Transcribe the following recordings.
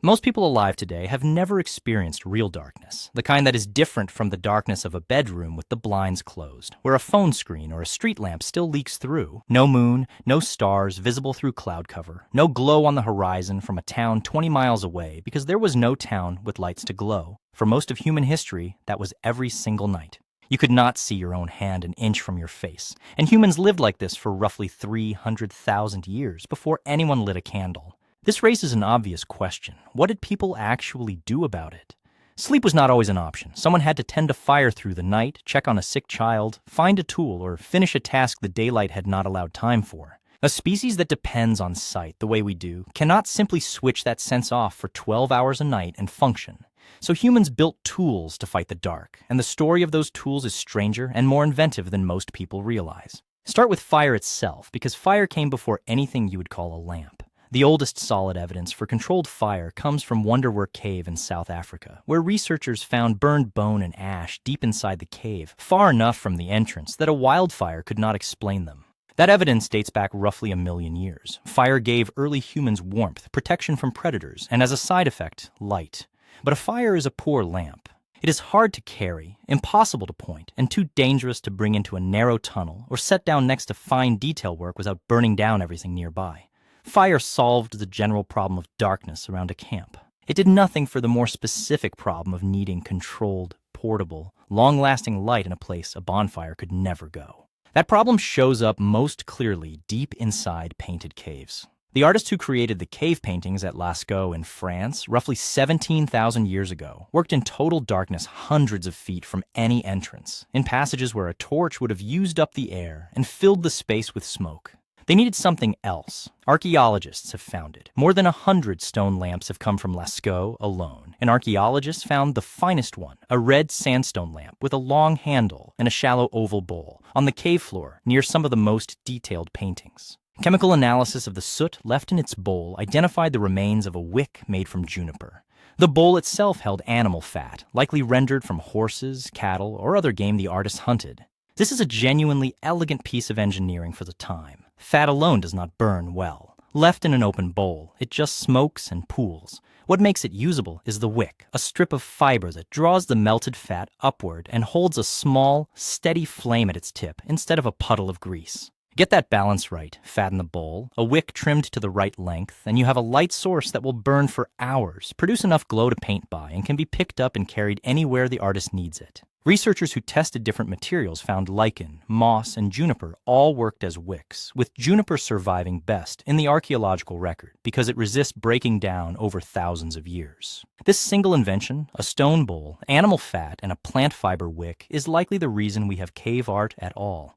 Most people alive today have never experienced real darkness, the kind that is different from the darkness of a bedroom with the blinds closed, where a phone screen or a street lamp still leaks through. No moon, no stars visible through cloud cover, no glow on the horizon from a town 20 miles away because there was no town with lights to glow. For most of human history, that was every single night. You could not see your own hand an inch from your face, and humans lived like this for roughly 300,000 years before anyone lit a candle. This raises an obvious question. What did people actually do about it? Sleep was not always an option. Someone had to tend a fire through the night, check on a sick child, find a tool, or finish a task the daylight had not allowed time for. A species that depends on sight the way we do cannot simply switch that sense off for 12 hours a night and function. So humans built tools to fight the dark, and the story of those tools is stranger and more inventive than most people realize. Start with fire itself, because fire came before anything you would call a lamp. The oldest solid evidence for controlled fire comes from Wonderwerk Cave in South Africa, where researchers found burned bone and ash deep inside the cave, far enough from the entrance that a wildfire could not explain them. That evidence dates back roughly 1,000,000 years. Fire gave early humans warmth, protection from predators, and as a side effect, light. But a fire is a poor lamp. It is hard to carry, impossible to point, and too dangerous to bring into a narrow tunnel or set down next to fine detail work without burning down everything nearby. Fire solved the general problem of darkness around a camp. It did nothing for the more specific problem of needing controlled, portable, long-lasting light in a place a bonfire could never go. That problem shows up most clearly deep inside painted caves. The artist who created the cave paintings at Lascaux in France, roughly 17,000 years ago, worked in total darkness hundreds of feet from any entrance, in passages where a torch would have used up the air and filled the space with smoke. They needed something else. Archaeologists have found it. More than 100 stone lamps have come from Lascaux alone, and archaeologists found the finest one, a red sandstone lamp with a long handle and a shallow oval bowl, on the cave floor near some of the most detailed paintings. Chemical analysis of the soot left in its bowl identified the remains of a wick made from juniper. The bowl itself held animal fat, likely rendered from horses, cattle, or other game the artist hunted. This is a genuinely elegant piece of engineering for the time. Fat alone does not burn well. Left in an open bowl, it just smokes and pools. What makes it usable is the wick, a strip of fiber that draws the melted fat upward and holds a small, steady flame at its tip instead of a puddle of grease. Get that balance right, fat in the bowl, a wick trimmed to the right length, and you have a light source that will burn for hours, produce enough glow to paint by, and can be picked up and carried anywhere the artist needs it. Researchers who tested different materials found lichen, moss, and juniper all worked as wicks, with juniper surviving best in the archaeological record because it resists breaking down over thousands of years. This single invention, a stone bowl, animal fat, and a plant fiber wick, is likely the reason we have cave art at all.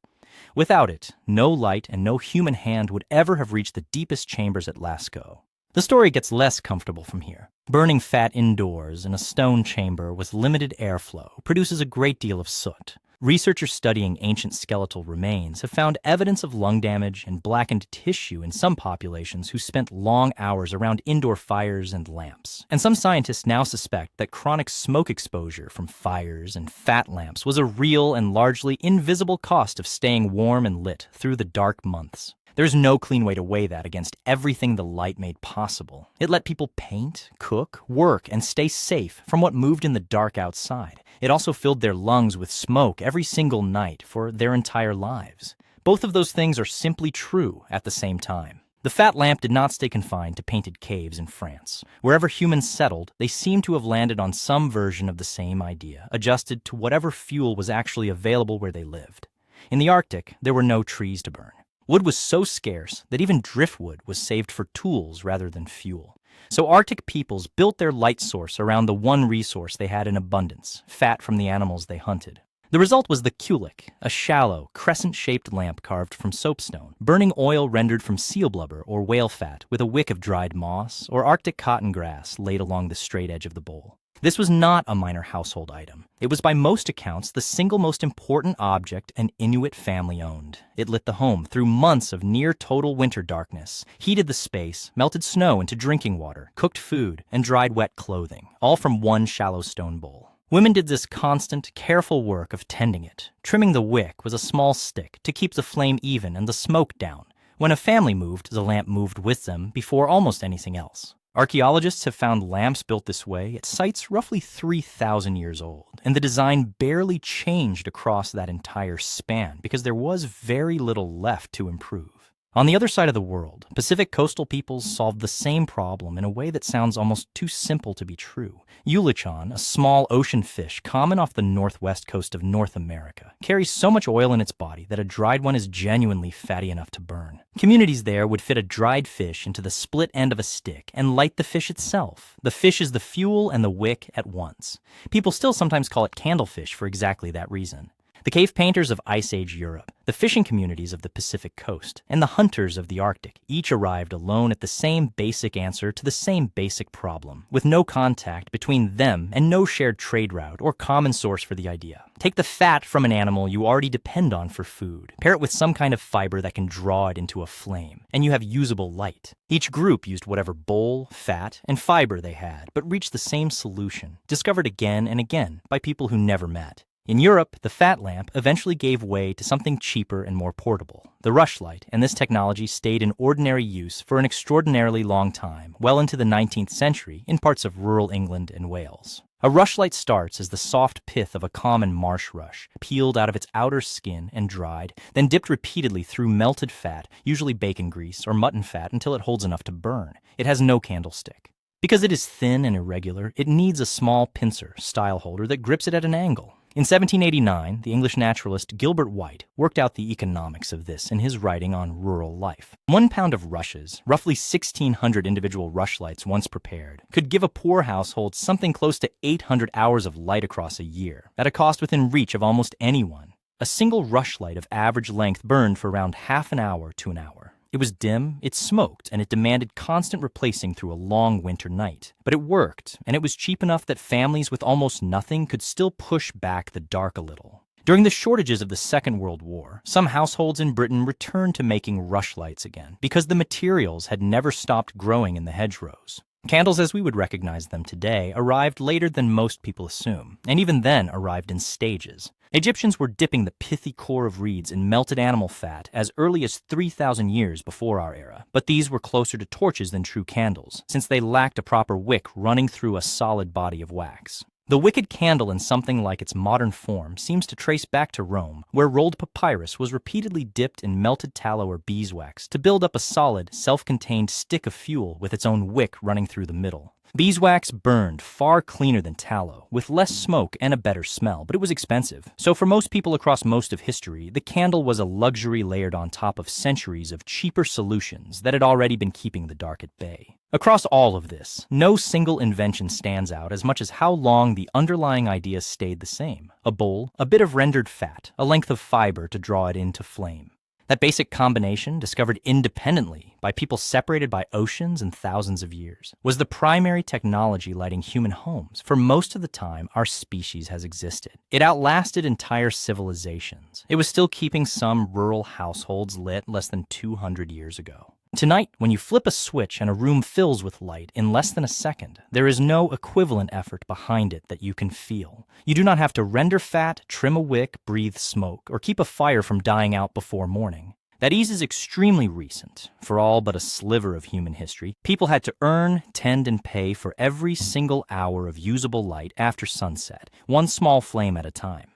Without it, no light and no human hand would ever have reached the deepest chambers at Lascaux. The story gets less comfortable from here. Burning fat indoors in a stone chamber with limited airflow produces a great deal of soot. Researchers studying ancient skeletal remains have found evidence of lung damage and blackened tissue in some populations who spent long hours around indoor fires and lamps. And some scientists now suspect that chronic smoke exposure from fires and fat lamps was a real and largely invisible cost of staying warm and lit through the dark months. There's no clean way to weigh that against everything the light made possible. It let people paint, cook, work, and stay safe from what moved in the dark outside. It also filled their lungs with smoke every single night for their entire lives. Both of those things are simply true at the same time. The fat lamp did not stay confined to painted caves in France. Wherever humans settled, they seem to have landed on some version of the same idea, adjusted to whatever fuel was actually available where they lived. In the Arctic, there were no trees to burn. Wood was so scarce that even driftwood was saved for tools rather than fuel. So Arctic peoples built their light source around the one resource they had in abundance, fat from the animals they hunted. The result was the kulik, a shallow, crescent-shaped lamp carved from soapstone, burning oil rendered from seal blubber or whale fat with a wick of dried moss or Arctic cotton grass laid along the straight edge of the bowl. This was not a minor household item. It was by most accounts the single most important object an Inuit family owned. It lit the home through months of near-total winter darkness, heated the space, melted snow into drinking water, cooked food, and dried wet clothing, all from one shallow stone bowl. Women did this constant, careful work of tending it. Trimming the wick with a small stick to keep the flame even and the smoke down. When a family moved, the lamp moved with them before almost anything else. Archaeologists have found lamps built this way at sites roughly 3,000 years old, and the design barely changed across that entire span because there was very little left to improve. On the other side of the world, Pacific coastal peoples solved the same problem in a way that sounds almost too simple to be true. Eulachon, a small ocean fish common off the northwest coast of North America, carries so much oil in its body that a dried one is genuinely fatty enough to burn. Communities there would fit a dried fish into the split end of a stick and light the fish itself. The fish is the fuel and the wick at once. People still sometimes call it candlefish for exactly that reason. The cave painters of Ice Age Europe, the fishing communities of the Pacific coast, and the hunters of the Arctic each arrived alone at the same basic answer to the same basic problem, with no contact between them and no shared trade route or common source for the idea. Take the fat from an animal you already depend on for food, pair it with some kind of fiber that can draw it into a flame, and you have usable light. Each group used whatever bowl, fat, and fiber they had, but reached the same solution, discovered again and again by people who never met. In Europe, the fat lamp eventually gave way to something cheaper and more portable, the rushlight, and this technology stayed in ordinary use for an extraordinarily long time, well into the 19th century in parts of rural England and Wales. A rushlight starts as the soft pith of a common marsh rush, peeled out of its outer skin and dried, then dipped repeatedly through melted fat, usually bacon grease or mutton fat, until it holds enough to burn. It has no candlestick. Because it is thin and irregular, it needs a small pincer, style holder, that grips it at an angle. In 1789, the English naturalist Gilbert White worked out the economics of this in his writing on rural life. 1 pound of rushes, roughly 1,600 individual rushlights once prepared, could give a poor household something close to 800 hours of light across a year, at a cost within reach of almost anyone. A single rushlight of average length burned for around half an hour to an hour. It was dim, it smoked, and it demanded constant replacing through a long winter night. But it worked, and it was cheap enough that families with almost nothing could still push back the dark a little. During the shortages of the Second World War, some households in Britain returned to making rushlights again, because the materials had never stopped growing in the hedgerows. Candles as we would recognize them today arrived later than most people assume, and even then arrived in stages. Egyptians were dipping the pithy core of reeds in melted animal fat as early as 3,000 years before our era, but these were closer to torches than true candles, since they lacked a proper wick running through a solid body of wax. The wicked candle in something like its modern form seems to trace back to Rome, where rolled papyrus was repeatedly dipped in melted tallow or beeswax to build up a solid, self-contained stick of fuel with its own wick running through the middle. Beeswax burned far cleaner than tallow, with less smoke and a better smell, but it was expensive. So for most people across most of history, the candle was a luxury layered on top of centuries of cheaper solutions that had already been keeping the dark at bay. Across all of this, no single invention stands out as much as how long the underlying idea stayed the same. A bowl, a bit of rendered fat, a length of fiber to draw it into flame. That basic combination, discovered independently by people separated by oceans and thousands of years, was the primary technology lighting human homes for most of the time our species has existed. It outlasted entire civilizations. It was still keeping some rural households lit less than 200 years ago. Tonight, when you flip a switch and a room fills with light in less than a second, there is no equivalent effort behind it that you can feel. You do not have to render fat, trim a wick, breathe smoke, or keep a fire from dying out before morning. That ease is extremely recent. For all but a sliver of human history, people had to earn, tend, and pay for every single hour of usable light after sunset, one small flame at a time.